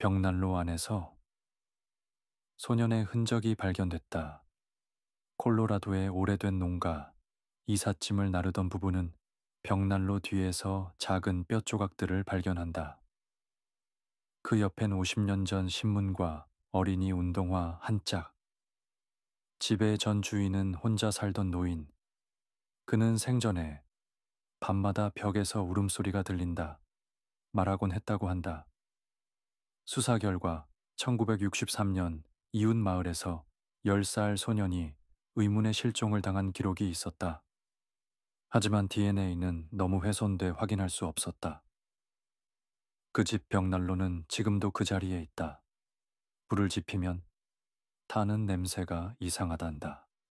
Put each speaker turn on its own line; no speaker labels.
벽난로 안에서 소년의 흔적이 발견됐다. 콜로라도의 오래된 농가, 이삿짐을 나르던 부부는 벽난로 뒤에서 작은 뼈 조각들을 발견한다. 그 옆엔 50년 전 신문과 어린이 운동화 한 짝. 집의 전 주인은 혼자 살던 노인. 그는 생전에 밤마다 벽에서 울음소리가 들린다. 말하곤 했다고 한다. 수사 결과 1963년 이웃 마을에서 10살 소년이 의문의 실종을 당한 기록이 있었다. 하지만 DNA는 너무 훼손돼 확인할 수 없었다. 그 집 벽난로는 지금도 그 자리에 있다. 불을 지피면 타는 냄새가 이상하단다.